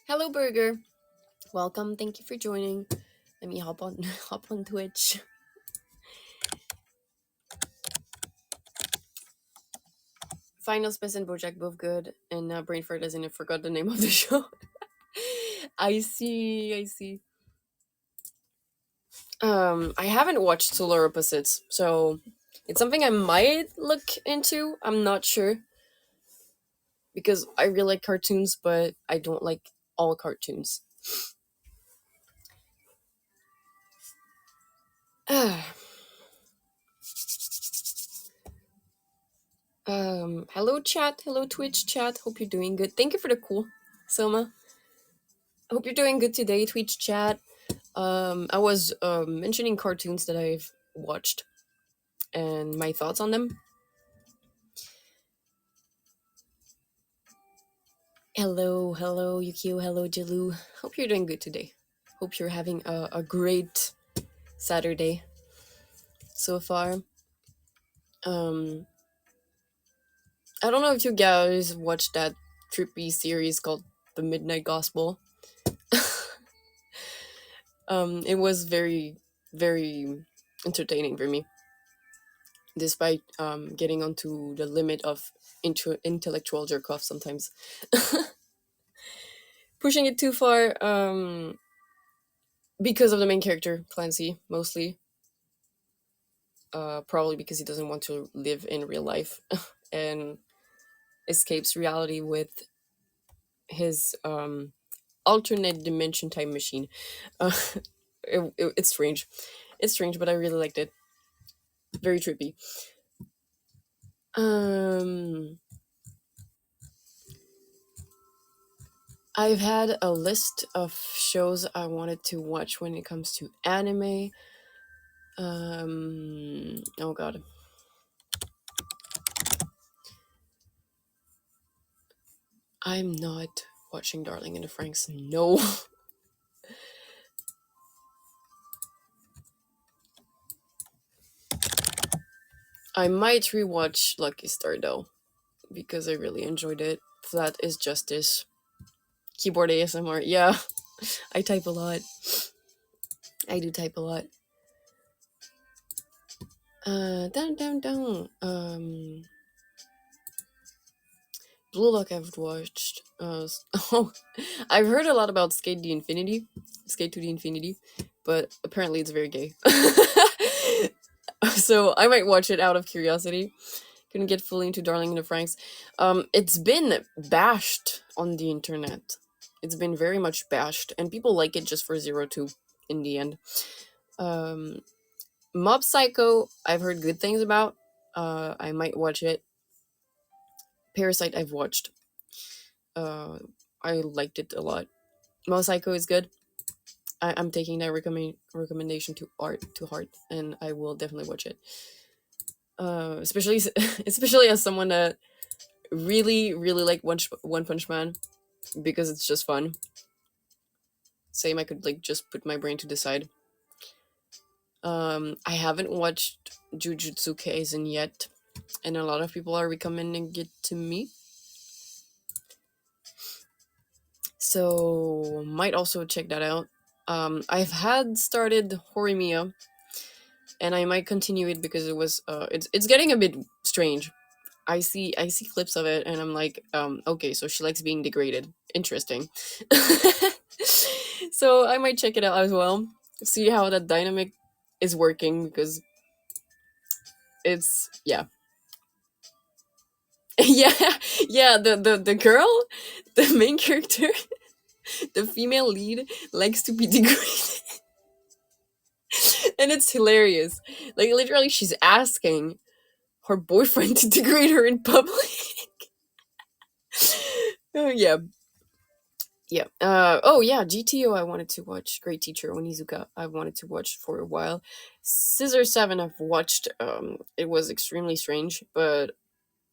Hello, Burger. Welcome. Thank you for joining. Let me hop on hop on Twitch. Final Space and Bojack both good, and Brain Fart as in I forgot the name of the show. I see. I see. I haven't watched Solar Opposites, so it's something I might look into. I'm not sure because I really like cartoons, but I don't like all cartoons. Hello chat, hello Twitch chat. Hope you're doing good. Thank you for the cool, Selma. I hope you're doing good today, Twitch chat. I was mentioning cartoons that I've watched and my thoughts on them. Hello, hello, Yukio, hello, Jilu. Hope you're doing good today. Hope you're having a great Saturday so far. I don't know if you guys watched that trippy series called The Midnight Gospel. It was very, very entertaining for me, despite getting onto the limit of intellectual jerk off sometimes. Pushing it too far because of the main character, Clancy, mostly. Probably because he doesn't want to live in real life and escapes reality with his alternate dimension time machine. Uh, it's strange. It's strange, but I really liked it. Very trippy. I've had a list of shows I wanted to watch when it comes to anime. Oh god. I'm not watching Darling in the Franxx. No. I might rewatch Lucky Star though, because I really enjoyed it. Flat is Justice. Keyboard ASMR. Yeah, I type a lot. I do type a lot. Down. Blue Lock I've watched. Oh, I've heard a lot about Skate to the Infinity, but apparently it's very gay. So I might watch it out of curiosity. Couldn't get fully into Darling in the Franxx. It's been bashed on the internet. It's been very much bashed, and people like it just for 02 in the end. Mob Psycho, I've heard good things about. I might watch it. Parasite, I've watched. I liked it a lot. Mob Psycho is good. I'm taking that recommendation to heart, and I will definitely watch it. Especially especially as someone that really like One Punch Man, because it's just fun. Same, I could like just put my brain to the side. I haven't watched Jujutsu Kaisen yet, and a lot of people are recommending it to me. So might also check that out. I've had started Horimiya, and I might continue it because it's getting a bit strange. I see clips of it, and I'm like, okay, so she likes being degraded. Interesting. So I might check it out as well. See how that dynamic is working, because it's yeah, yeah. The girl, the main character, the female lead likes to be degraded, and it's hilarious. Like literally, she's asking her boyfriend to degrade her in public. Yeah. Yeah. Oh yeah, GTO I wanted to watch. Great Teacher Onizuka I wanted to watch for a while. Scissor 7 I've watched. It was extremely strange, but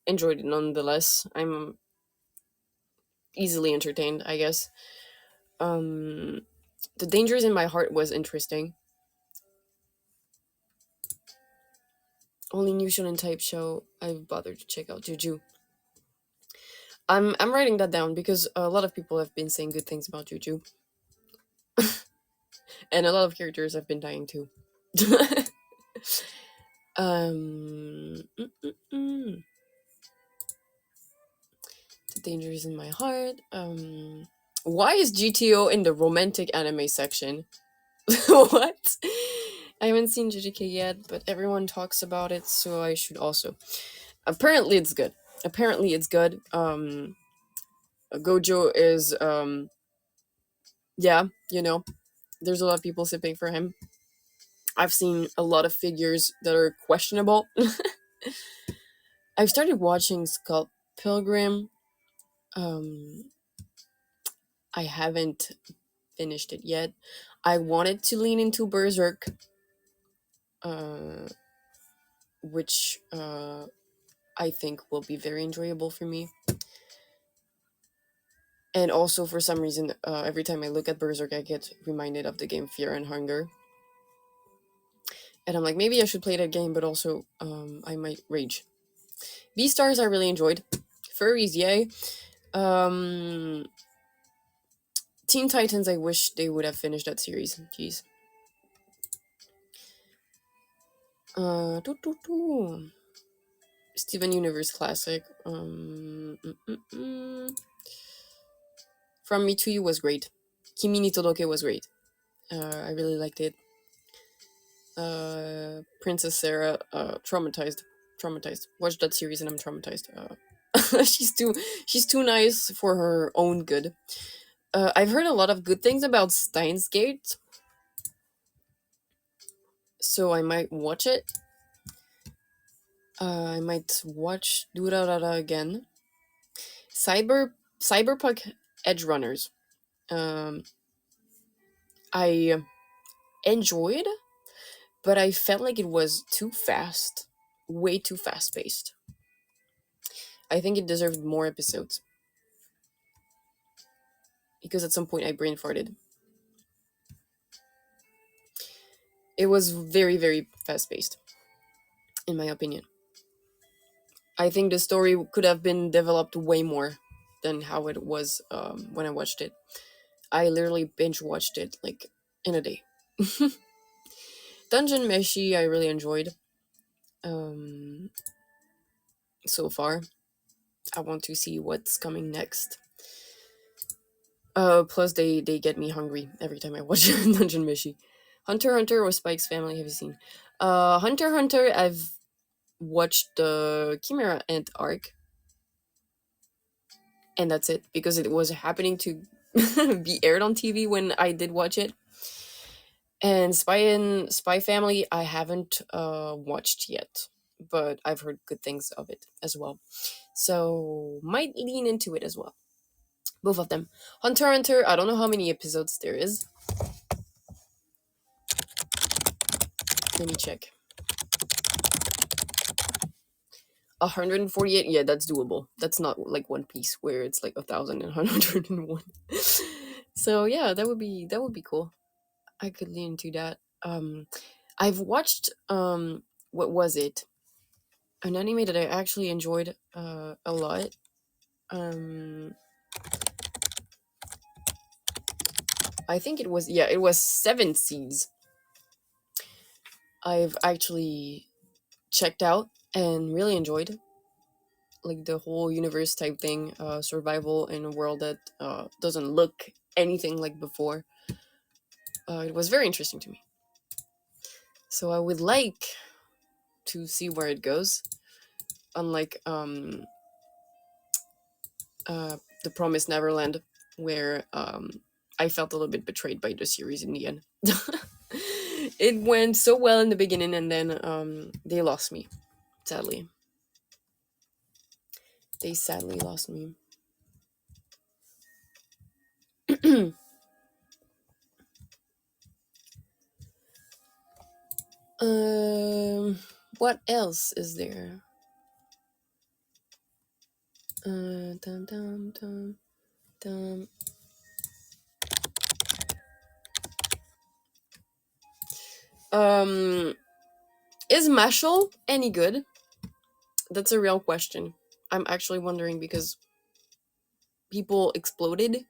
enjoyed it nonetheless. I'm easily entertained, I guess. The Dangers in My Heart was interesting. Only new shonen type show I've bothered to check out, Juju. I'm writing that down because a lot of people have been saying good things about Juju, and a lot of characters have been dying too. Mm, mm, mm. The danger is in my heart. Why is GTO in the romantic anime section? What? I haven't seen JJK yet, but everyone talks about it, so I should also. Apparently, it's good. Apparently, it's good. Gojo is yeah, there's a lot of people sipping for him. I've seen a lot of figures that are questionable. I've started watching Scott Pilgrim. Um, I haven't finished it yet. I wanted to lean into Berserk, uh, which I think will be very enjoyable for me. And also, for some reason, every time I look at Berserk, I get reminded of the game Fear and Hunger. And I'm like, maybe I should play that game, but also I might rage. Beastars I really enjoyed. Furries, yay. Um, Teen Titans, I wish they would have finished that series. Jeez. Doo, doo, doo. Steven Universe Classic. From Me to You was great. Kimi ni Todoke was great. I really liked it. Princess Sarah, traumatized. Watched that series and I'm traumatized. She's too nice for her own good. I've heard a lot of good things about Steins Gate, so I might watch it. I might watch Durarara again. Cyberpunk Edge Runners. Um, I enjoyed, but I felt like it was too fast, way too fast paced. I think it deserved more episodes because at some point I brain farted. It was very, very fast paced, in my opinion. I think the story could have been developed way more than how it was when I watched it. I literally binge watched it like in a day. Dungeon Meshi, I really enjoyed um, so far. I want to see what's coming next. Plus they get me hungry every time I watch Dungeon Meshi. Hunter x Hunter or Spike's Family have you seen? Hunter x Hunter, I've watched the Chimera Ant arc, and that's it because it was happening to be aired on TV when I did watch it. And Spy Family, I haven't watched yet, but I've heard good things of it as well. So might lean into it as well. Both of them. Hunter x Hunter, I don't know how many episodes there is. Let me check. 148, yeah, that's doable. That's not like One Piece where it's like 1,101. So yeah, that would be cool. I could lean into that. I've watched what was it? An anime that I actually enjoyed a lot. I think it was Seven Seeds. I've actually checked out and really enjoyed like the whole universe type thing, survival in a world that doesn't look anything like before. It was very interesting to me. So I would like to see where it goes. Unlike The Promised Neverland, where I felt a little bit betrayed by the series in the end. It went so well in the beginning, and then they lost me, sadly. They sadly lost me. Um, what else is there? Dum, dum, dum, dum. Um, is Mashal any good? That's a real question. I'm actually wondering because people exploded.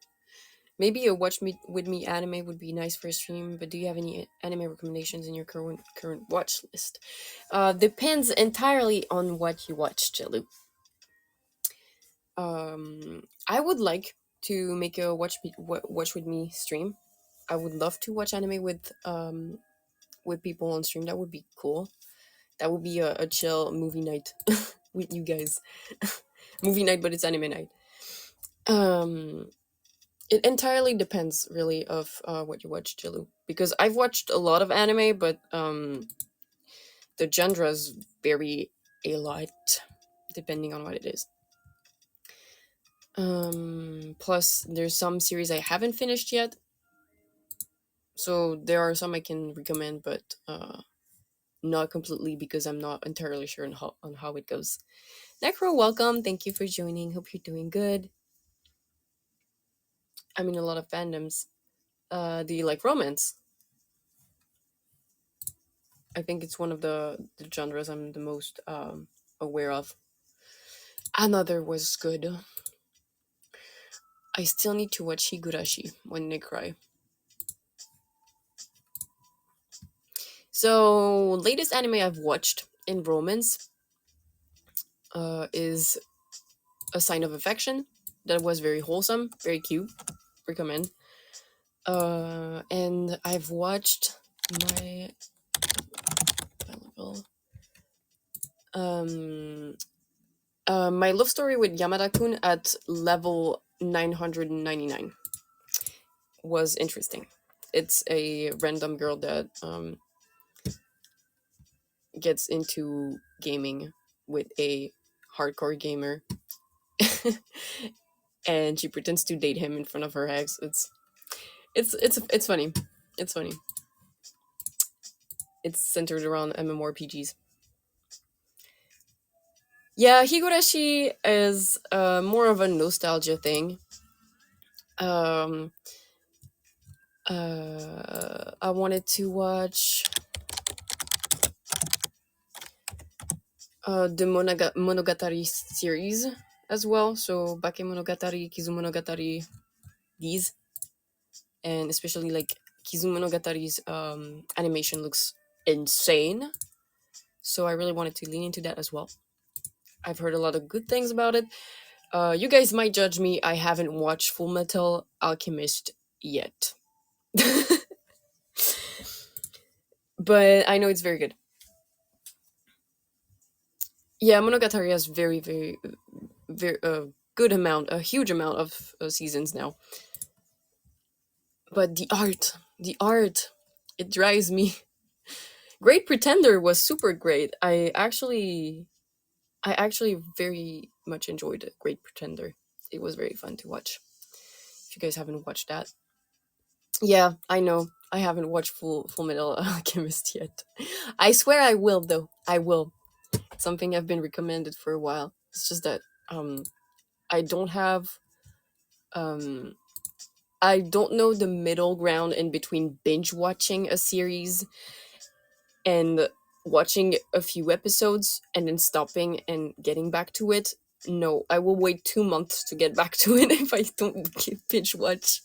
Maybe a watch me with me anime would be nice for a stream, but do you have any anime recommendations in your current watch list? Depends entirely on what you watch, Jelu. I would like to make a watch with me stream. I would love to watch anime with people on stream. That would be cool. That would be a chill movie night with you guys. Movie night, but it's anime night. Um, it entirely depends, really, of what you watch, Jilu. Because I've watched a lot of anime, but the genres vary a lot depending on what it is. Plus, there's some series I haven't finished yet, so there are some I can recommend, but not completely because I'm not entirely sure on how it goes. Necro, welcome. Thank you for joining. Hope you're doing good. I'm in a lot of fandoms. Do you like romance? I think it's one of the genres I'm the most aware of. Another was good. I still need to watch Higurashi when they cry. So, latest anime I've watched in romance is A Sign of Affection. That was very wholesome, very cute. Recommend. And I've watched my um my love story with Yamada-kun at level 999 was interesting. It's a random girl that gets into gaming with a hardcore gamer and she pretends to date him in front of her ex. It's funny. It's funny. It's centered around MMORPGs. Yeah, Higurashi is more of a nostalgia thing. Um, I wanted to watch the Monogatari series as well. So Bake Monogatari, Kizu Monogatari, these, and especially like Kizu Monogatari's animation looks insane. So I really wanted to lean into that as well. I've heard a lot of good things about it. You guys might judge me. I haven't watched Full Metal Alchemist yet. But I know it's very good. Yeah, Monogatari has very good amount, a huge amount of seasons now. But the art, it drives me. Great Pretender was super great. I actually very much enjoyed Great Pretender. It was very fun to watch. If you guys haven't watched that, yeah, I know I haven't watched Full Metal Alchemist yet. I swear I will though. I will. It's something I've been recommended for a while. It's just that I don't have um I don't know the middle ground in between binge watching a series and watching a few episodes and then stopping and getting back to it. No, I will wait 2 months to get back to it if I don't binge watch.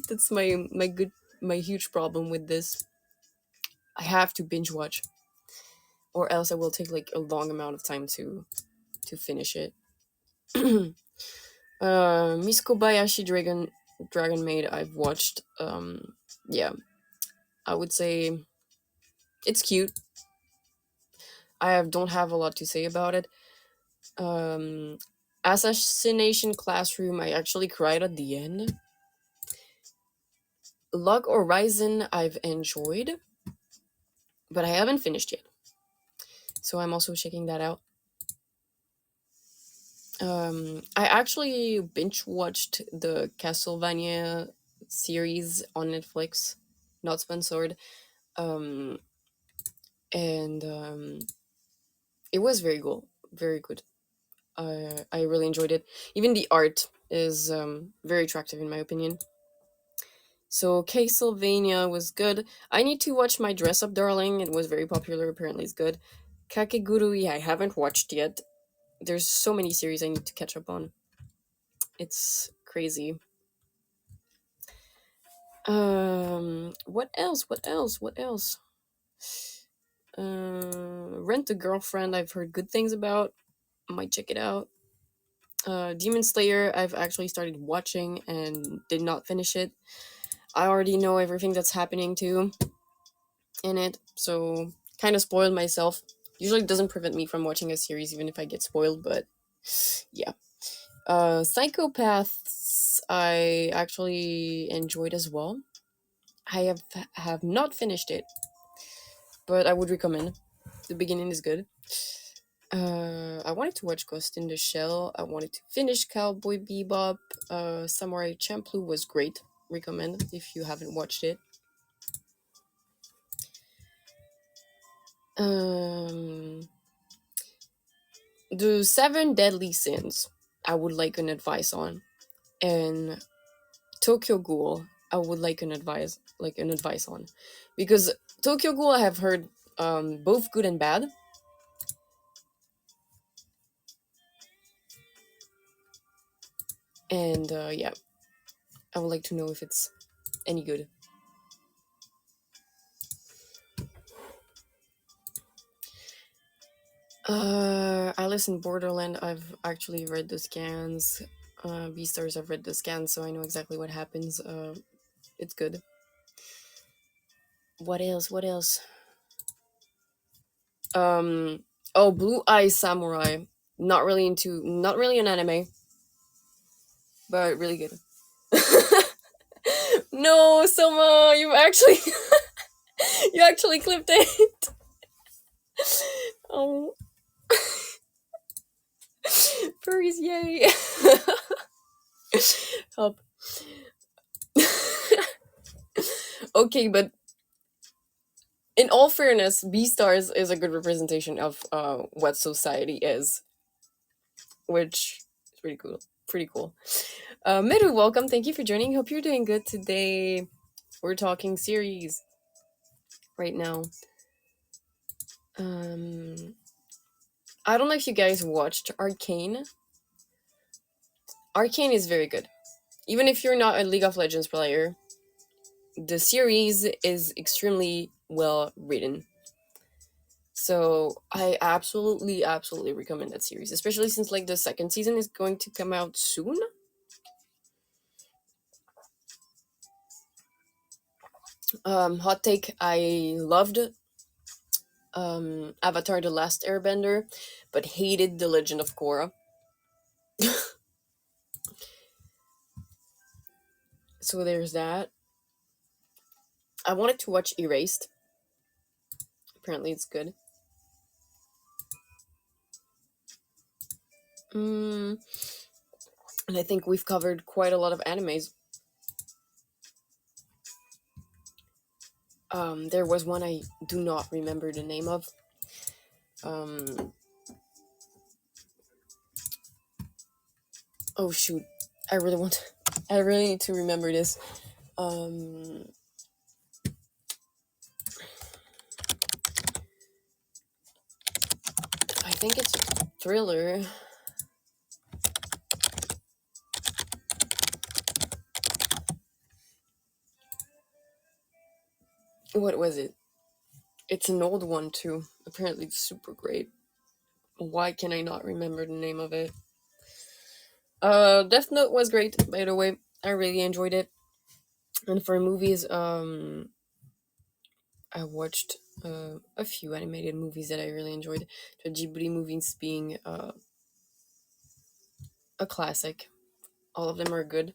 That's my huge problem with this. I have to binge watch, or else I will take like a long amount of time to finish it. Miss Kobayashi Dragon Maid I've watched. Yeah, I would say it's cute. Don't have a lot to say about it. Um, Assassination Classroom, I actually cried at the end. Log Horizon, I've enjoyed, but I haven't finished yet. So I'm also checking that out. I actually binge watched the Castlevania series on Netflix, not sponsored. Um, and it was very cool, very good. I really enjoyed it. Even the art is very attractive in my opinion. So Castlevania was good. I need to watch My Dress Up Darling. It was very popular. Apparently, it's good. Kakegurui I haven't watched yet. There's so many series I need to catch up on. It's crazy. What else? What else? What else? Rent a Girlfriend. I've heard good things about. I might check it out. Demon Slayer. I've actually started watching and did not finish it. I already know everything that's happening too in it, so kind of spoiled myself. Usually doesn't prevent me from watching a series even if I get spoiled, but yeah. Psychopaths I actually enjoyed as well. I have not finished it, but I would recommend. The beginning is good. I wanted to watch Ghost in the Shell. I wanted to finish Cowboy Bebop. Samurai Champloo was great. Recommend if you haven't watched it. Um, the Seven Deadly Sins. I would like an advice on, and Tokyo Ghoul. I would like an advice on, because Tokyo Ghoul I have heard both good and bad, and yeah, I would like to know if it's any good. Alice in Borderland, I've actually read the scans. Beastars, I've read the scans, so I know exactly what happens. It's good. What else? What else? Um, oh, Blue Eye Samurai. Not really an anime, but really good. No, Soma, you actually clipped it. Oh, furries, yay! Help. Okay, but in all fairness, Beastars is a good representation of what society is, which is pretty cool. Pretty cool. Miru, welcome. Thank you for joining. Hope you're doing good today. We're talking series right now. Um, I don't know if you guys watched Arcane. Arcane is very good. Even if you're not a League of Legends player, the series is extremely well written. So I absolutely recommend that series, especially since like the second season is going to come out soon. Hot take: I loved Avatar: The Last Airbender, but hated The Legend of Korra. So there's that. I wanted to watch Erased. Apparently, it's good. Mm, and I think we've covered quite a lot of animes. There was one I do not remember the name of. Um, oh shoot, I really want. I really need to remember this. Um, I think it's a thriller. What was it? It's an old one too. Apparently, it's super great. Why can I not remember the name of it? Death Note was great, by the way. I really enjoyed it. And for movies, I watched a few animated movies that I really enjoyed. The Ghibli movies being a classic. All of them are good.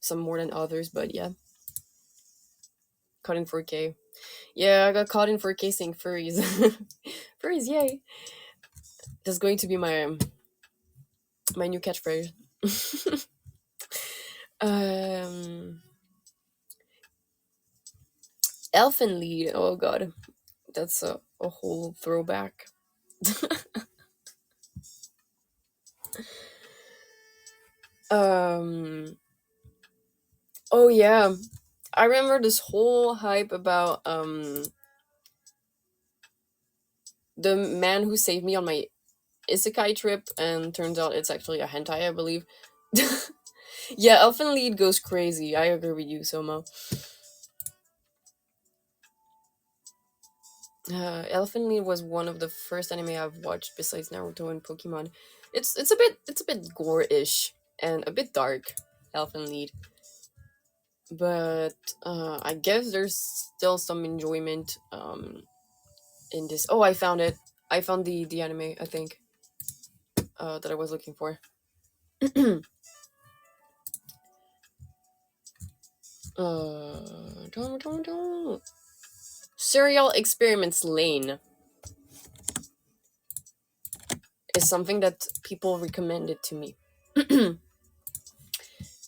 Some more than others, but yeah. Caught in 4K. Yeah, I got caught in 4K saying furries. Furries, yay! That's going to be my new catchphrase. um, Elfen Lied. Oh god, that's a whole throwback. um. Oh yeah, I remember this whole hype about the man who saved me on my isekai trip, and turns out it's actually a hentai, I believe. Yeah, Elfen Lied goes crazy. I agree with you, Soma. Elfen Lied was one of the first anime I've watched besides Naruto and Pokemon. It's a bit gore-ish and a bit dark, Elfen Lied, but I guess there's still some enjoyment in this. Oh, I found it. I found the anime. I think that I was looking for. Serial Experiments Lane is something that people recommended to me, and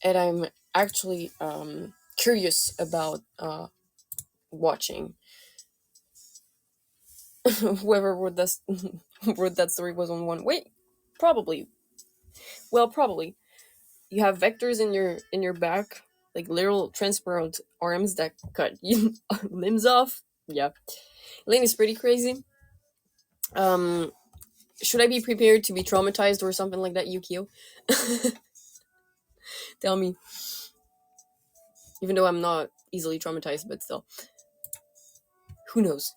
I'm actually curious about watching. Whoever wrote that wrote that story was on one. Wait, probably. Well, probably. You have vectors in your back, like literal transparent arms that cut you limbs off. Yeah, Lane is pretty crazy. Um, should I be prepared to be traumatized or something like that, Yukio? Tell me. Even though I'm not easily traumatized, but still, who knows?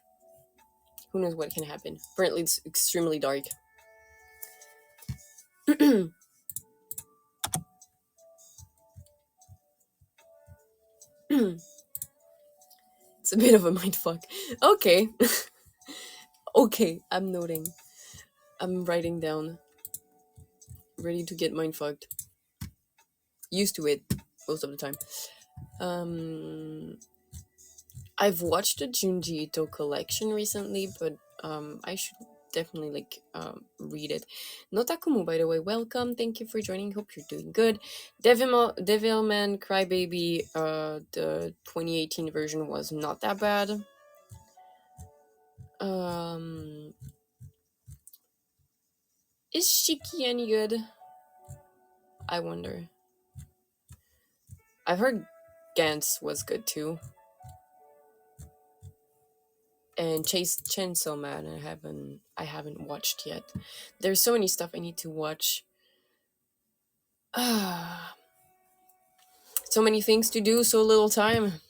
Who knows what can happen? Apparently, it's extremely dark. It's a bit of a mindfuck. Okay, okay. I'm noting. I'm writing down. Ready to get mindfucked. Used to it most of the time. Um, I've watched the Junji Ito collection recently, but I should definitely read it. Notakumu, by the way, welcome. Thank you for joining. Hope you're doing good. Devilman Crybaby, the 2018 version was not that bad. Um, is Shiki any good? I wonder. I've heard Gantz was good too. And Chase Chainsaw Man I haven't watched yet. There's so many stuff I need to watch. Ah, so many things to do, so little time.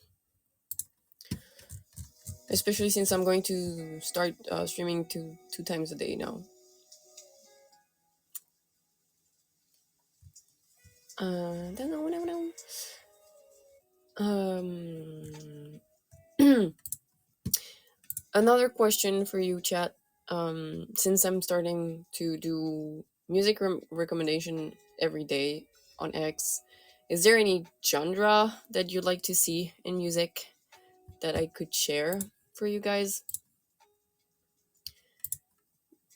Especially since I'm going to start streaming two times a day now. No. Um, Another question for you, chat. Since I'm starting to do music recommendation every day on X, is there any genre that you'd like to see in music that I could share for you guys?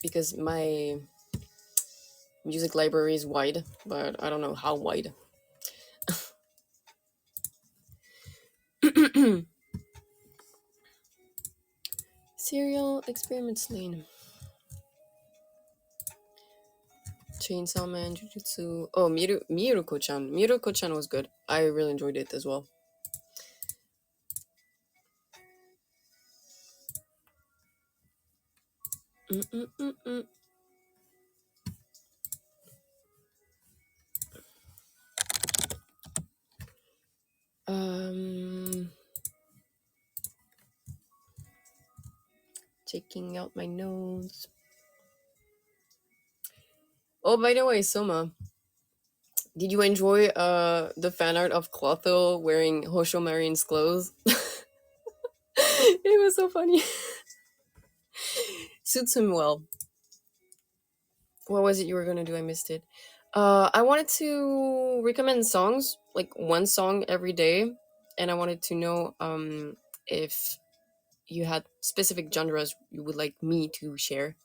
Because my music library is wide, but I don't know how wide. Serial Experiments Lane. Chainsaw Man, Jujutsu. Oh, Miruko-chan. Miruko-chan was good. I really enjoyed it as well. Mm-mm-mm-mm. Um, Checking out my notes. Oh, by the way, Soma, did you enjoy the fan art of Clotho wearing Hosho Marine's clothes? It was so funny. Suits him well. What was it you were gonna do? I missed it. I wanted to recommend songs, like one song every day, and I wanted to know if you had specific genres you would like me to share,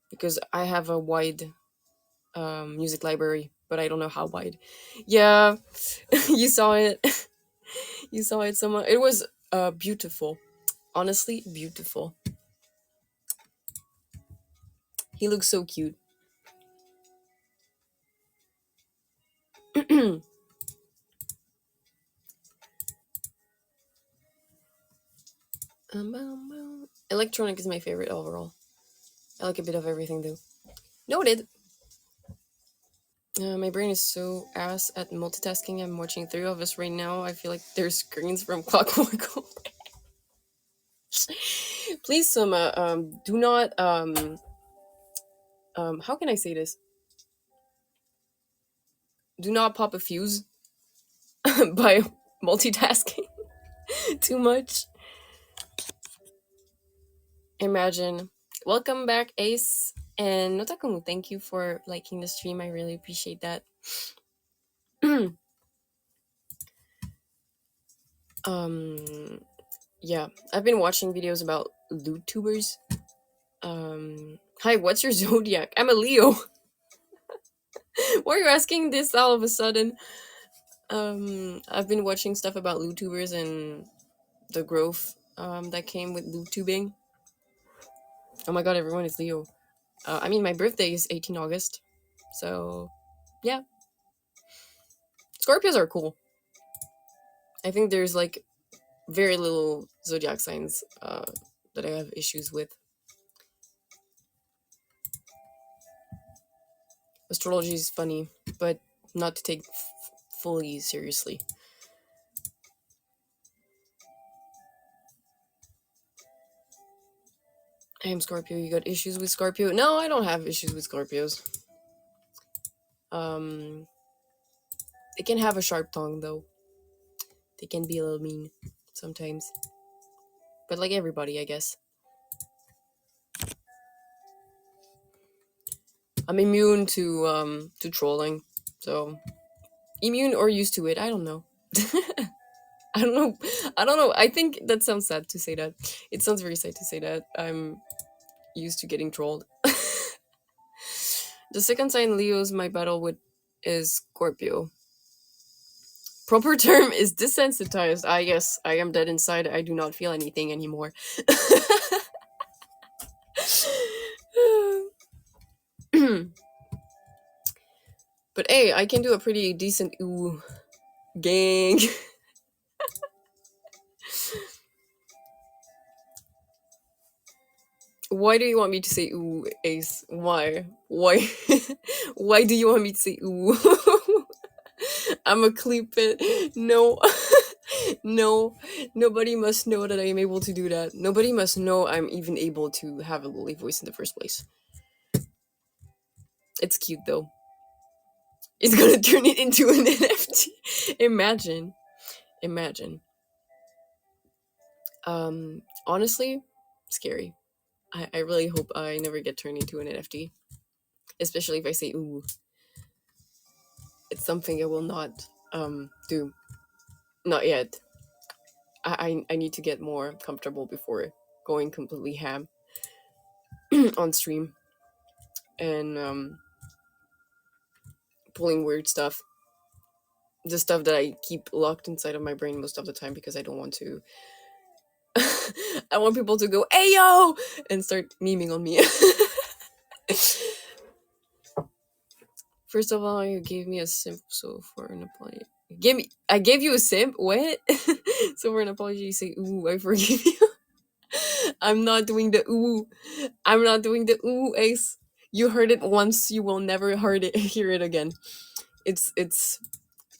because I have a wide music library, but I don't know how wide. Yeah, you saw it. You saw it. Someone. It was beautiful. Honestly, beautiful. He looks so cute. Electronic is my favorite overall. I like a bit of everything though. Noted. My brain is so ass at multitasking. I'm watching three of us right now. I feel like there's screens from Clockwork Orange. Please, Soma, do not how can I say this? Do not pop a fuse by multitasking too much. Imagine. Welcome back, Ace. And Notakumu, thank you for liking the stream. I really appreciate that. Yeah, I've been watching videos about Vtubers. Hi, what's your zodiac? I'm a Leo. Why are you asking this all of a sudden? I've been watching stuff about Vtubers and the growth that came with Vtubing. Oh my god, everyone is Leo. I mean, my birthday is 18 August. So, yeah. Scorpios are cool. I think there's like very little zodiac signs that I have issues with. Astrology is funny, but not to take fully seriously. I am Scorpio. You got issues with Scorpio? No, I don't have issues with Scorpios. They can have a sharp tongue though. They can be a little mean sometimes, but like everybody, I guess. I'm immune to trolling, so immune or used to it. I don't know. I don't know. I don't know. I think that sounds sad to say that. It sounds very sad to say that. I'm used to getting trolled. The second sign Leo's my battle with is Scorpio. Proper term is desensitized. Ah, yes, I am dead inside. I do not feel anything anymore. But hey, I can do a pretty decent ooh gang. Why do you want me to say ooh, Ace? Why? Why? Why do you want me to say ooh? I'ma clip it. No. No. Nobody must know that I am able to do that. Nobody must know I'm even able to have a lily voice in the first place. It's cute though. It's gonna turn it into an NFT. Imagine. Imagine. Honestly, scary. I really hope I never get turned into an NFT. Especially if I say ooh. It's something I will not do. Not yet. I need to get more comfortable before going completely ham on stream and pulling weird stuff. The stuff that I keep locked inside of my brain most of the time because I don't want to. I want people to go, "Hey yo!" and start memeing on me. First of all, you gave me a simp, so for an apology, I gave you a simp. What? So for an apology, you say, "Ooh, I forgive you." I'm not doing the ooh. I'm not doing the ooh, Ace. You heard it once. You will never hear it again. It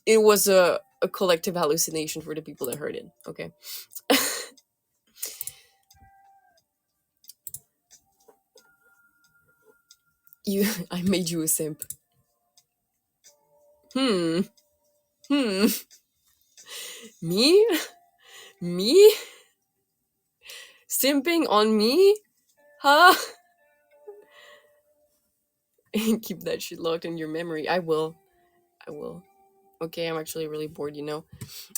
was a collective hallucination for the people that heard it. Okay. I made you a simp. Hmm. Hmm. Me? Me? Simping on me? Huh? Keep that shit locked in your memory. I will. I will. Okay, I'm actually really bored, you know.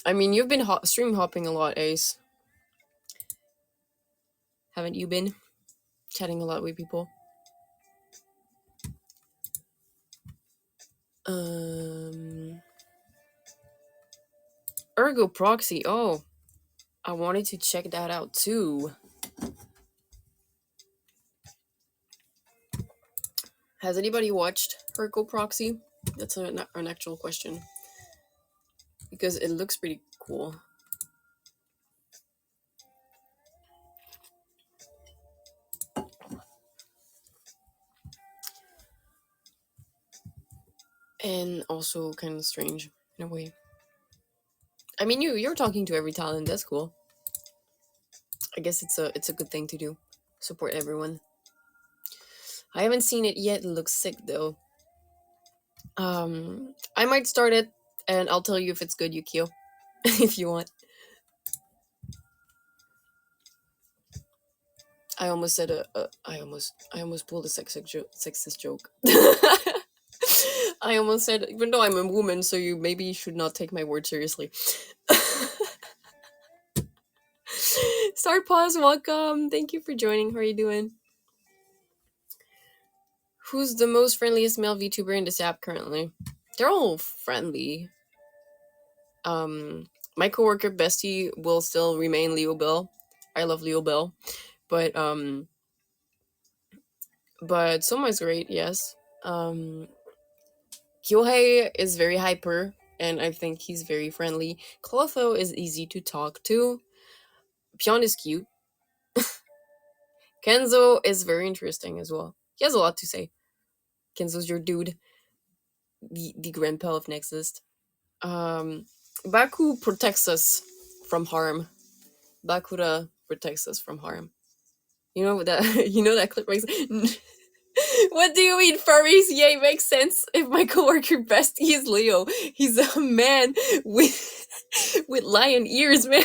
I mean, you've been stream hopping a lot, Ace. Haven't you been? Chatting a lot with people. Ergo Proxy. Oh, I wanted to check that out too. Has anybody watched Ergo Proxy? That's an actual question. Because it looks pretty cool. and also kind of strange in a way. I mean, you're talking to every talent. That's cool. I guess it's a good thing to do. Support everyone. I haven't seen it yet. It looks sick though. I might start it, and I'll tell you if it's good, Yukio, if you want. I almost said I almost pulled a sexist joke. I almost said, even though I'm a woman, so you maybe should not take my word seriously. Start pause, welcome. Thank you for joining. How are you doing? Who's the most friendliest male VTuber in this app currently? They're all friendly. My coworker bestie will still remain Leo Bell. I love Leo Bell, but Soma's great. Yes. Kyohei is very hyper, and I think he's very friendly. Clotho is easy to talk to. Pion is cute. Kenzo is very interesting as well. He has a lot to say. Kenzo's your dude, the grandpa of Nexus. Um, Baku protects us from harm. Bakura protects us from harm. You know that you know that clip makes. What do you mean, furries? Yeah, it makes sense. If my coworker bestie is Leo, he's a man with with lion ears, man.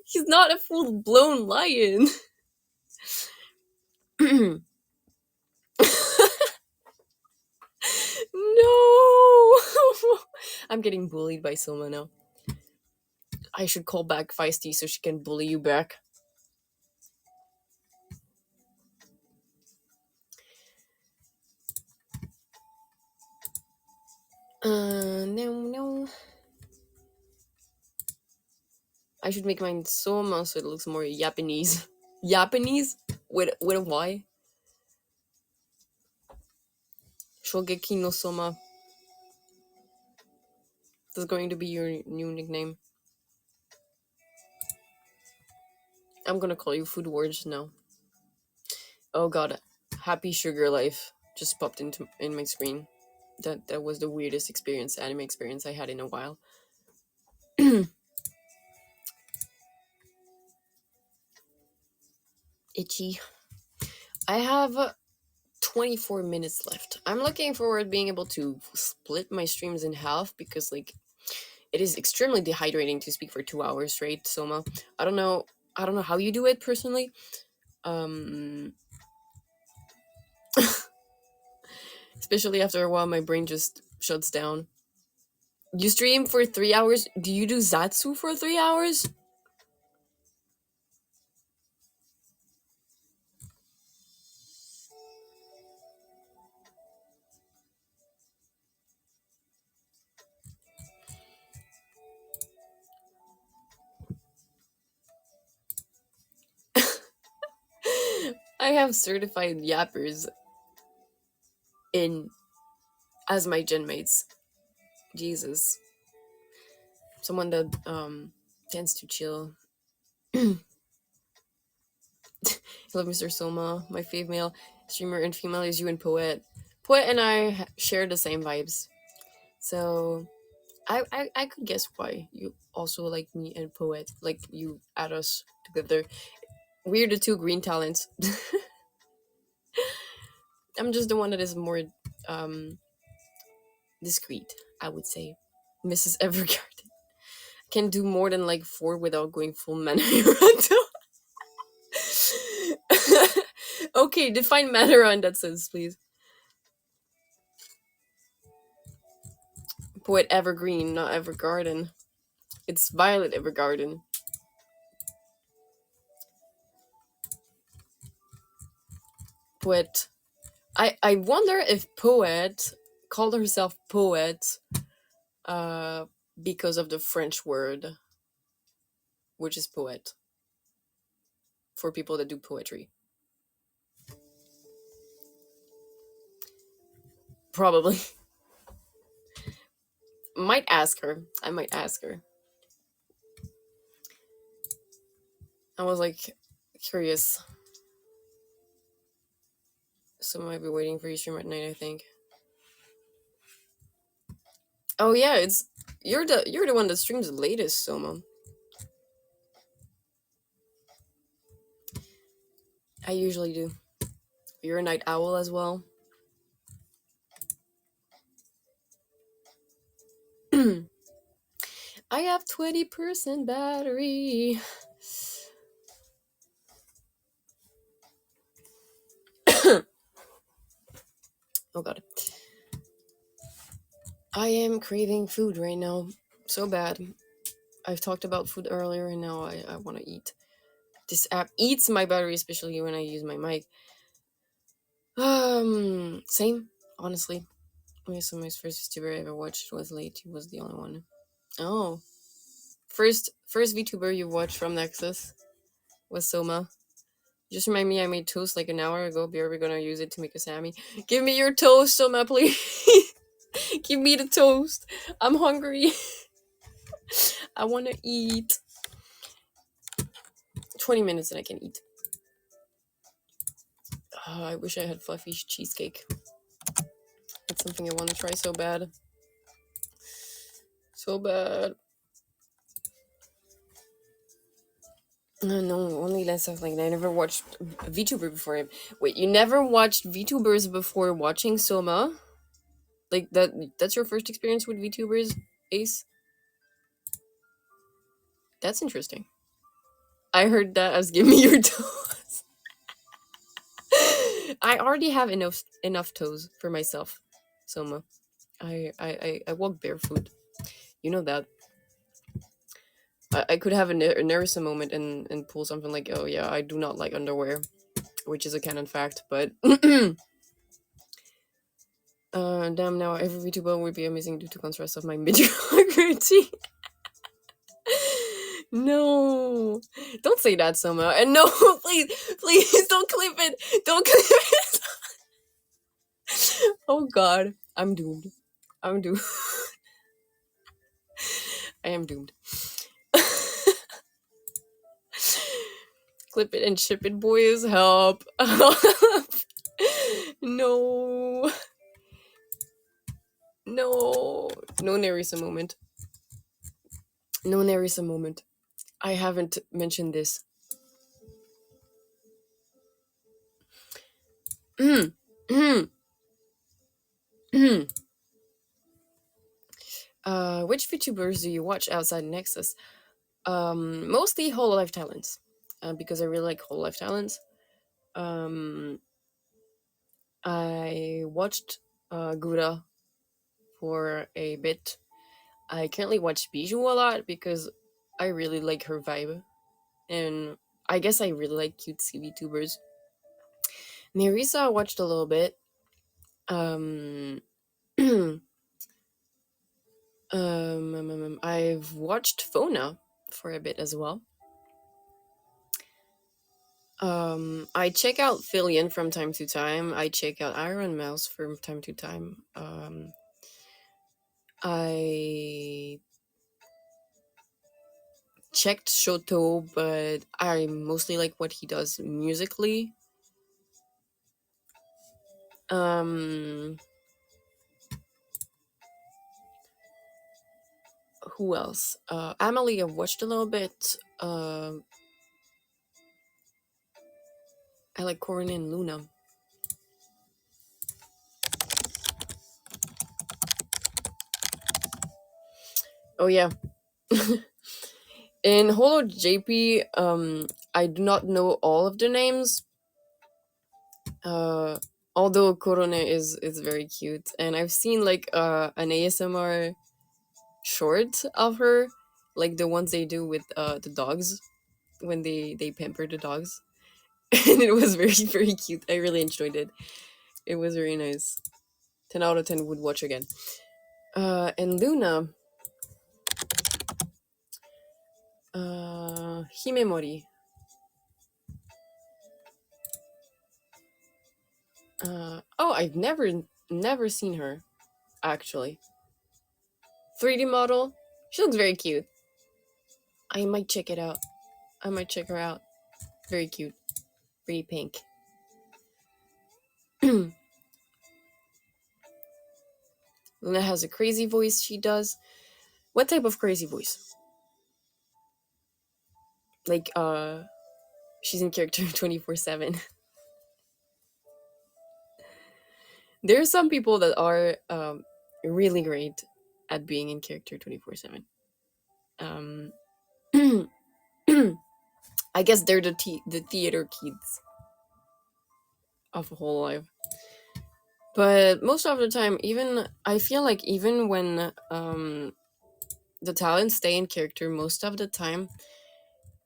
He's not a full blown lion. No, I'm getting bullied by Soma now. I should call back Feisty so she can bully you back. No. I should make mine Soma so it looks more Japanese. Japanese with a Y. Shogeki no Soma. That's going to be your new nickname. I'm gonna call you Food Words now. Oh god, Happy Sugar Life just popped in my screen. That was the weirdest anime experience I had in a while. Itchy. I have 24 minutes left. I'm looking forward to being able to split my streams in half because like it is extremely dehydrating to speak for 2 hours straight, Soma. I don't know how you do it personally. Especially after a while my brain just shuts down. You stream for 3 hours? Do you do Zatsu for 3 hours? I have certified yappers in as my gen mates. Jesus. Someone that tends to chill. Hello, Mr. Soma. My fave male streamer and female is you and Poet. Poet and I share the same vibes. So I could guess why you also like me and Poet. Like you add us together. We're the two green talents. I'm just the one that is more discreet, I would say. Mrs. Evergarden can do more than like 4 without going full Manahirando. Okay, define Manahira in that sense, please. Poet Evergreen, not Evergarden. It's Violet Evergarden. Poet. I wonder if Poet called herself Poet because of the French word, which is poet, for people that do poetry. Probably. Might ask her. I might ask her. I was like curious. So I might be waiting for you stream at night, I think. Oh yeah, it's you're the one that streams the latest, Soma. I usually do. You're a night owl as well. I have 20% battery. Oh god. I am craving food right now. So bad. I've talked about food earlier and now I want to eat. This app eats my battery, especially when I use my mic. Same, honestly. Okay, so my first VTuber I ever watched was late. He was the only one. Oh. First VTuber you watched from Nexus was Soma. Just remind me I made toast like an hour ago. Be we gonna use it to make a Sammy. Give me your toast, Soma, please. Give me the toast. I'm hungry. I wanna eat. 20 minutes and I can eat. I wish I had fluffy cheesecake. That's something I want to try so bad. So bad. No, only less of like I never watched VTuber before. Wait, you never watched VTubers before watching Soma? Like that's your first experience with VTubers, Ace? That's interesting. I heard that as give me your toes. I already have enough toes for myself, Soma. I walk barefoot. You know that. I could have a Nerissa moment and pull something like, oh yeah, I do not like underwear, which is a canon fact, but damn, now every VTuber would be amazing due to contrast of my mediocrity. No, don't say that, Soma. And no, please don't clip it. Don't clip it. Oh God, I'm doomed. I'm doomed. I am doomed. Clip it and ship it, boys. Help. No. No. No Nerissa moment. No Nerissa moment. I haven't mentioned this. Which VTubers do you watch outside Nexus? Mostly Hololive Talents. Because I really like Hololive Talents. I watched Gura for a bit. I currently watch Bijou a lot because I really like her vibe. And I guess I really like cutesy VTubers. Nerissa I watched a little bit. I've watched Fona for a bit as well. I check out Fillion from time to time. I check out Iron Mouse from time to time. I checked Shoto, but I mostly like what he does musically. Who else? Amelie, I've watched a little bit. I like Corin and Luna. Oh yeah. In Holo JP, I do not know all of the names. Although Korone is very cute, and I've seen like an ASMR short of her, like the ones they do with the dogs when they pamper the dogs, and it was very cute. I really enjoyed it. It was very nice. 10 out of 10 would watch again. And Luna, Himemori. Oh, I've never seen her actually. 3D model. She looks very cute. I might check it out. I might check her out. Very cute. Pretty pink. Luna has a crazy voice she does. What type of crazy voice? Like, she's in character 24/7. There are some people that are really great at being in character 24/7. Um, I guess they're the theater kids of a whole life. But most of the time, even I feel like even when the talents stay in character, most of the time,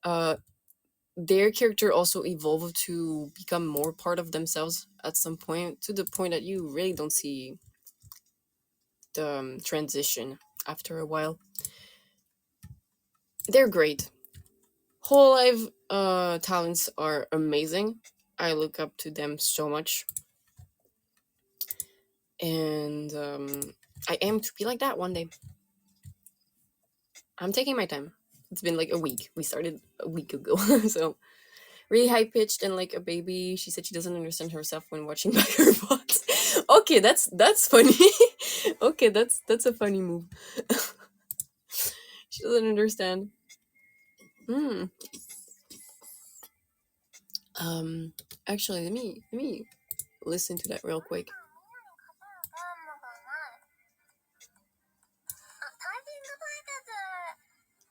uh, their character also evolve to become more part of themselves at some point, to the point that you really don't see the transition after a while. They're great. Whole life talents are amazing. I look up to them so much, and I aim to be like that one day. I'm taking my time. It's been like a week. We started a week ago, so really high pitched and like a baby. She said she doesn't understand herself when watching back her box. Okay, that's funny. Okay, that's a funny move. She doesn't understand. Hmm. Um. Actually, let me listen to that real quick.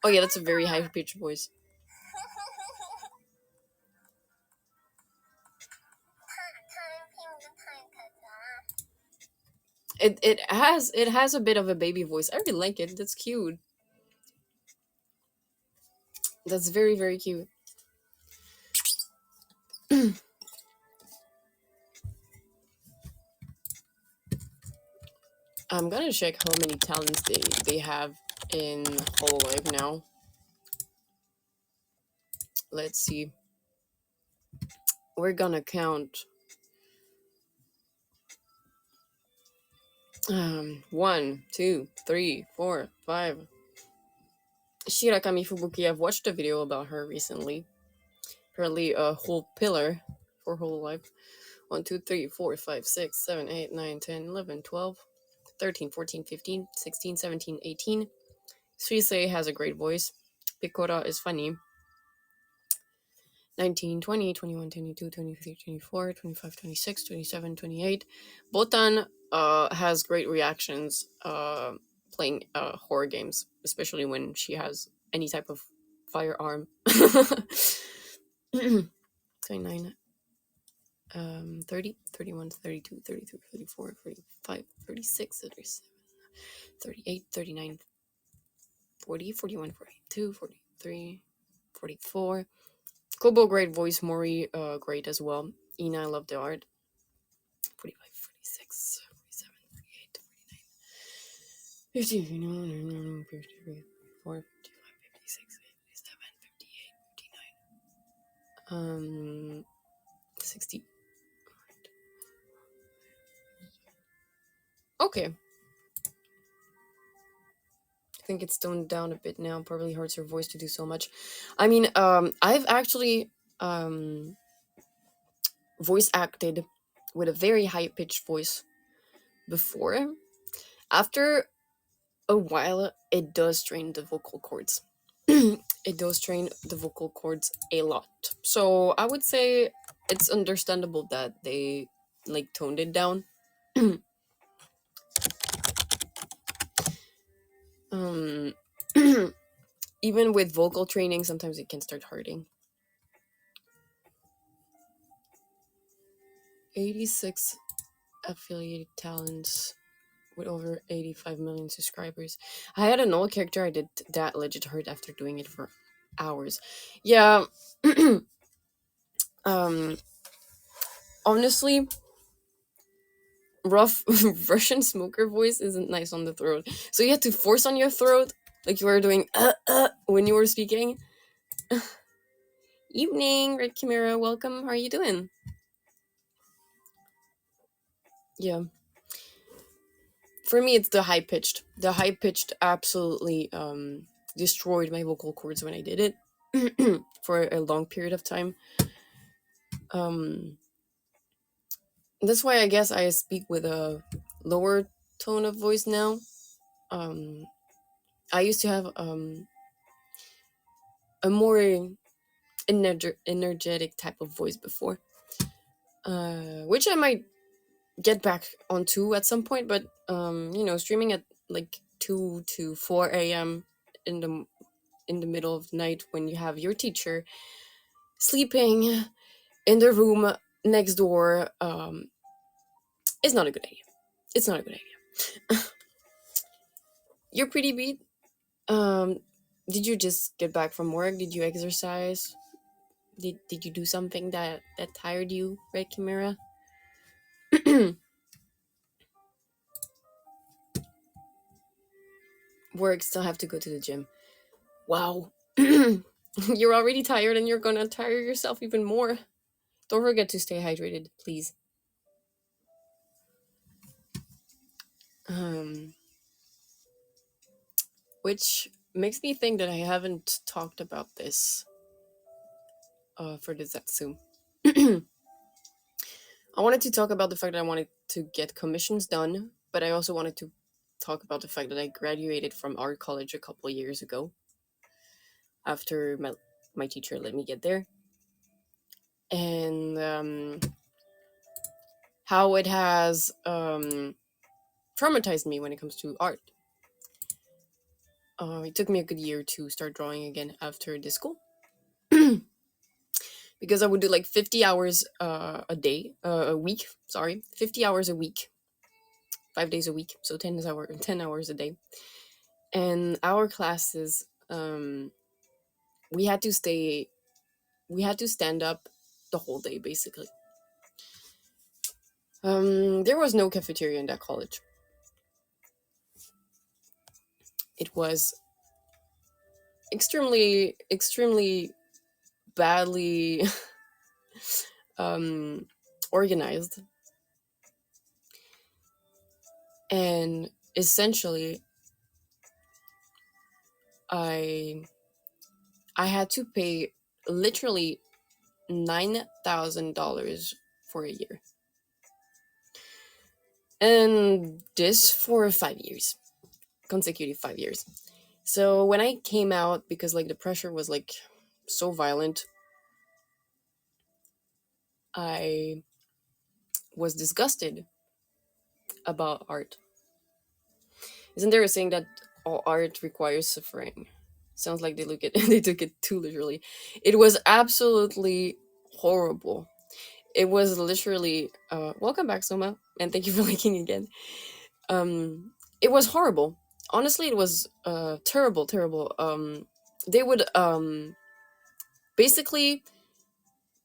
Oh yeah, that's a very high pitched voice. It has a bit of a baby voice. I really like it. That's cute. That's very very cute. I'm gonna check how many talents they have in Whole Life now. Let's see. We're gonna count. 1, 2, 3, 4, 5. Shirakami Fubuki. I've watched a video about her recently. Apparently, a whole pillar for Whole Life. 1, 2, 3, 4, 5, 6, 7, 8, 9, 10, 11, 12, 13, 14, 15, 16, 17, 18. Suisei has a great voice. Picora is funny. 19, 20, 21, 22, 23, 24, 25, 26, 27, 28. Botan has great reactions playing horror games, especially when she has any type of firearm. 29, 30, 31, 32, 33, 34, 35, 36, 37, 38, 39, 40, 41, 42, 43, 44. Kobo, great voice. Mori, great as well. Ina, I love the art. 45, 46, 47, 48, 50, 51, 53, 54, 55, 56, 57, 58, 59. 60. Okay. I think it's toned down a bit now. Probably hurts her voice to do so much. I mean, I've actually voice acted with a very high pitched voice before. After a while, it does strain the vocal cords. It does strain the vocal cords a lot. So I would say it's understandable that they like toned it down. um, Even with vocal training, sometimes it can start hurting. 86 affiliated talents with over 85 million subscribers. I had an old character I did that legit hurt after doing it for hours. Yeah. um Honestly, rough Russian smoker voice isn't nice on the throat. So you had to force on your throat like you were doing when you were speaking. Evening, Red Chimera, welcome. How are you doing? Yeah. For me it's the high pitched. The high pitched absolutely destroyed my vocal cords when I did it for a long period of time. Um that's why I guess I speak with a lower tone of voice now. Um, I used to have a more energetic type of voice before, which I might get back onto at some point. But streaming at like 2 to 4 a.m. in the middle of the night when you have your teacher sleeping in the room next door is not a good idea. It's not a good idea. You're pretty beat. Um, did you just get back from work? Did you exercise? Did you do something that tired you, right, Chimera? Work, still have to go to the gym. Wow. You're already tired and you're gonna tire yourself even more. Don't forget to stay hydrated, please. Um, which makes me think that I haven't talked about this for the Zatsu. I wanted to talk about the fact that I wanted to get commissions done, but I also wanted to talk about the fact that I graduated from art college a couple years ago after my teacher let me get there. And how it has traumatized me when it comes to art. It took me a good year to start drawing again after this school. Because I would do like 50 hours a week, 50 hours a week, 5 days a week, so 10 hours a day. And our classes, we had to stand up the whole day, basically. There was no cafeteria in that college. It was extremely badly organized, and essentially I had to pay literally $9,000 for a year, and this for 5 years, consecutive 5 years. So when I came out, because like the pressure was like so violent, I was disgusted about art. Isn't there a saying that all art requires suffering? Sounds like they took it too literally. It was absolutely horrible. It was literally welcome back, Soma, and thank you for liking again. It was horrible. Honestly, it was terrible. They would basically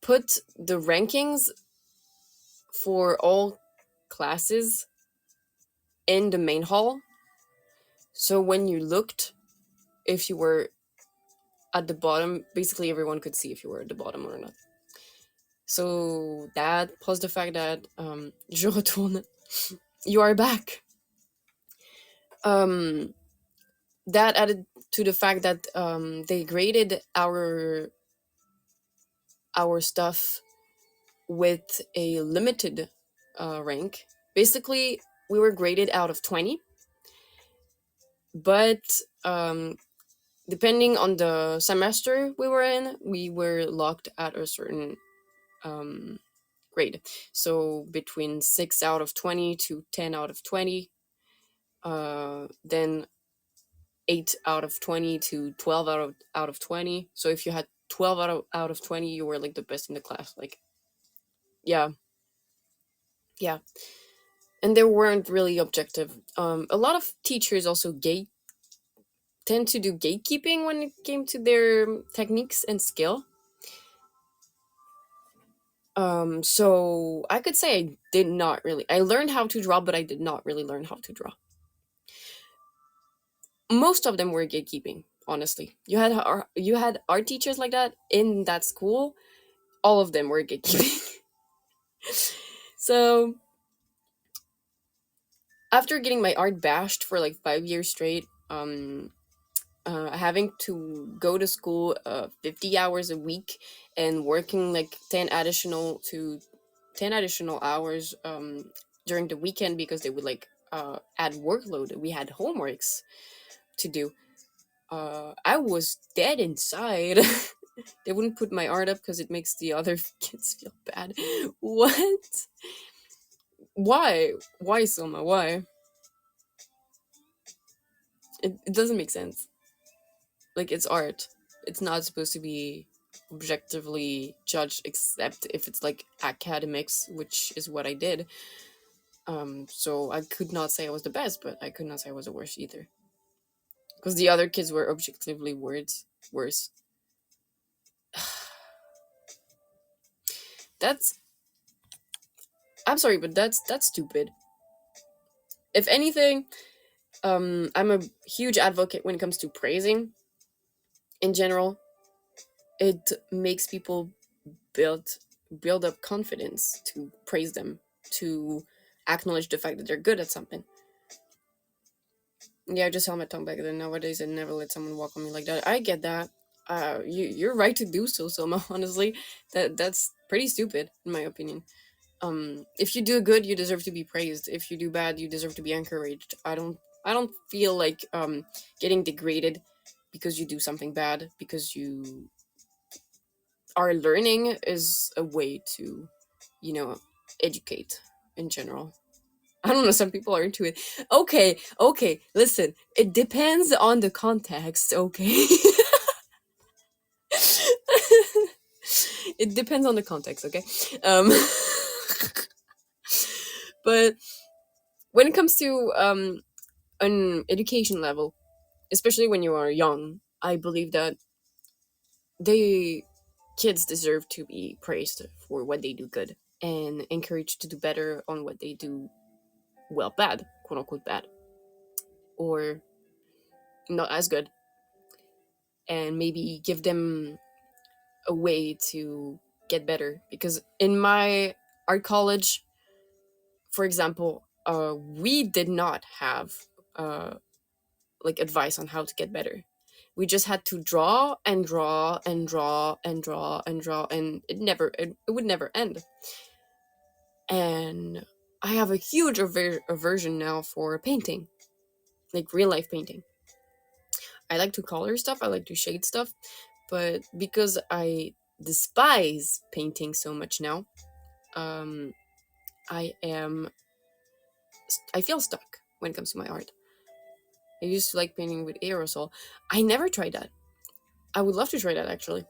put the rankings for all classes in the main hall. So when you looked, if you were at the bottom, basically everyone could see if you were at the bottom or not. So that, plus the fact that je retourne, you are back. That added to the fact that they graded our stuff with a limited rank. Basically, we were graded out of 20, but depending on the semester we were in, we were locked at a certain grade. So between 6 out of 20 to 10 out of 20, then 8 out of 20 to 12 out of 20. So if you had 12 out of 20, you were like the best in the class. Like, yeah. Yeah. And they weren't really objective. A lot of teachers also tend to do gatekeeping when it came to their techniques and skill. So I could say I learned how to draw, but I did not really learn how to draw. Most of them were gatekeeping, honestly. You had art teachers like that in that school. All of them were gatekeeping. So after getting my art bashed for like 5 years straight, having to go to school 50 hours a week and working like 10 additional hours during the weekend, because they would like add workload. We had homeworks to do. I was dead inside. They wouldn't put my art up because it makes the other kids feel bad. What? Why? Why, Selma? Why? It doesn't make sense. Like, it's art. It's not supposed to be objectively judged, except if it's like academics, which is what I did. So I could not say I was the best, but I could not say I was the worst either. Because the other kids were objectively worse. That's I'm sorry, but that's stupid. If anything, I'm a huge advocate when it comes to praising in general. It makes people build build up confidence to praise them, to acknowledge the fact that they're good at something. Yeah, I just held my tongue back then. Nowadays, I never let someone walk on me like that. I get that. You're right to do so, Soma. Honestly, that's pretty stupid in my opinion. If you do good, you deserve to be praised. If you do bad, you deserve to be encouraged. I don't feel like getting degraded because you do something bad, because you are learning, is a way to, you know, educate in general. I don't know, some people are into it. Okay, listen. It depends on the context, okay? It depends on the context, okay? Um but when it comes to an education level, especially when you are young, I believe that they kids deserve to be praised for what they do good and encouraged to do better on what they do well bad, quote unquote bad, or not as good, and maybe give them a way to get better. Because in my art college, for example, we did not have uh, like advice on how to get better. We just had to draw and draw and draw and draw and draw, and it would never end. And I have a huge aversion now for painting, like real life painting. I like to color stuff, I like to shade stuff, but because I despise painting so much now, um, I am I feel stuck when it comes to my art. I used to like painting with aerosol. I never tried that. I would love to try that actually.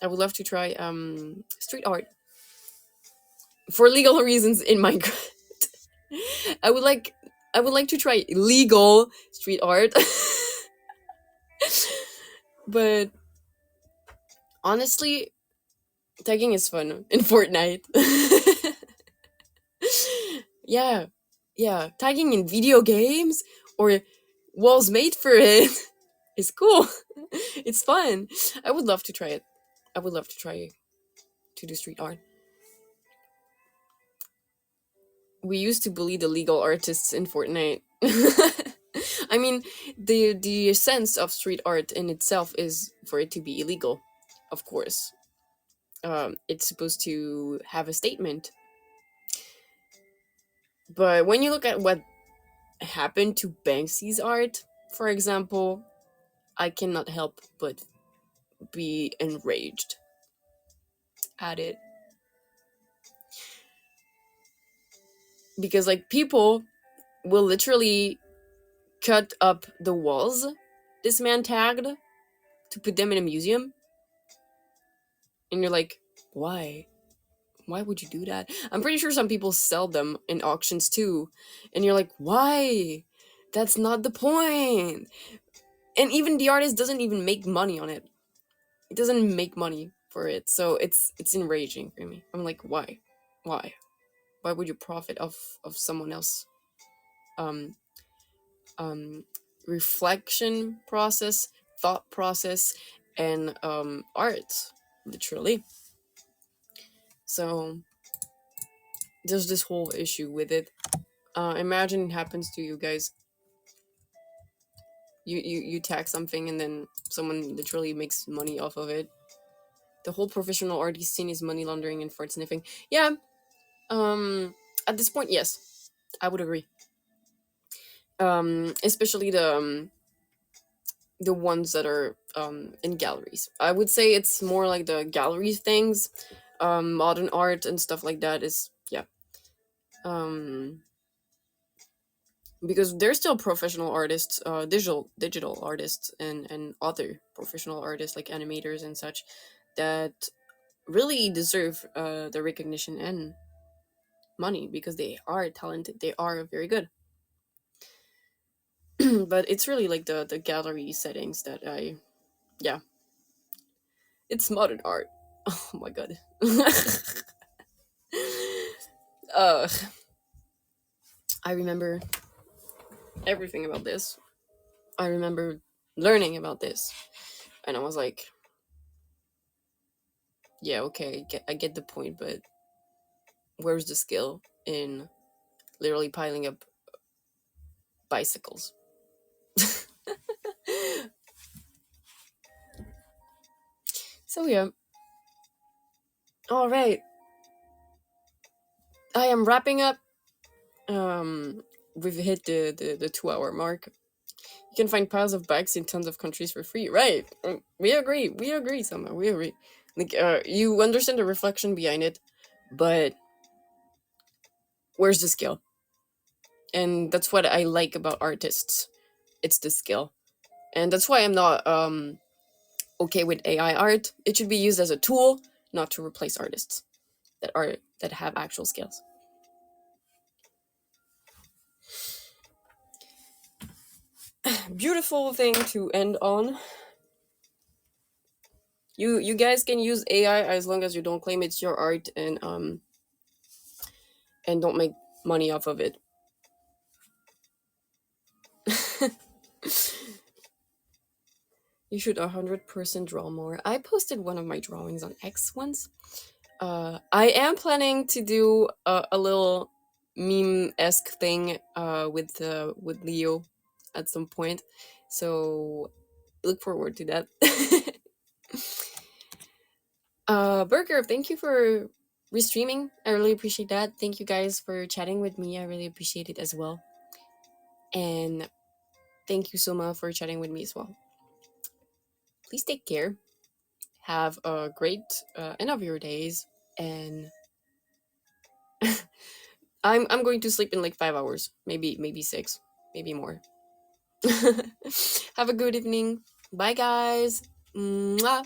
I would love to try street art for legal reasons in Minecraft. I would like I would like to try legal street art. But honestly, tagging is fun in Fortnite. Yeah. Yeah, tagging in video games or walls made for it is cool. It's fun. I would love to try it. I would love to try to do street art. We used to bully the legal artists in Fortnite. I mean, the sense of street art in itself is for it to be illegal, of course. It's supposed to have a statement. But when you look at what happened to Banksy's art, for example, I cannot help but be enraged at it. Because, like, people will literally cut up the walls this man tagged to put them in a museum. And you're like, why? Why would you do that? I'm pretty sure some people sell them in auctions too. And you're like, why? That's not the point. And even the artist doesn't even make money on it. It doesn't make money for it. So it's enraging for me. I'm like, why? Why? Why would you profit of someone else um um reflection process, thought process, and art, literally? So there's this whole issue with it. Imagine it happens to you guys. You tag something and then someone literally makes money off of it. The whole professional artist scene is money laundering and fart sniffing. Yeah. At this point, yes, I would agree. especially the ones that are in galleries. I would say it's more like the gallery things, modern art and stuff like that is, yeah. Um, because there's still professional artists, digital artists, and other professional artists like animators and such that really deserve the recognition and money because they are talented. They are very good. But it's really like the gallery settings that I, yeah, it's modern art. Oh my god. uh I remember everything about this. I remember learning about this, and I was like, yeah, okay, I get the point, but where's the skill in literally piling up bicycles? So yeah, all right, I am wrapping up. We've hit the 2 hour mark. You can find piles of bikes in tons of countries for free, right? We agree. We agree, Sama. We agree. Like, you understand the reflection behind it, but where's the skill? And that's what I like about artists. It's the skill, and that's why I'm not okay with AI art. It should be used as a tool, not to replace artists that have actual skills. Beautiful thing to end on. You guys can use AI as long as you don't claim it's your art and don't make money off of it. You should 100% draw more. I posted one of my drawings on X once. I am planning to do a little meme-esque thing with Leo at some point, so look forward to that. Burger, thank you for restreaming. I really appreciate that. Thank you guys for chatting with me. I really appreciate it as well. And thank you so much for chatting with me as well. Please take care. Have a great end of your days, and I'm going to sleep in like 5 hours, maybe 6, maybe more. Have a good evening. Bye, guys. Mwah.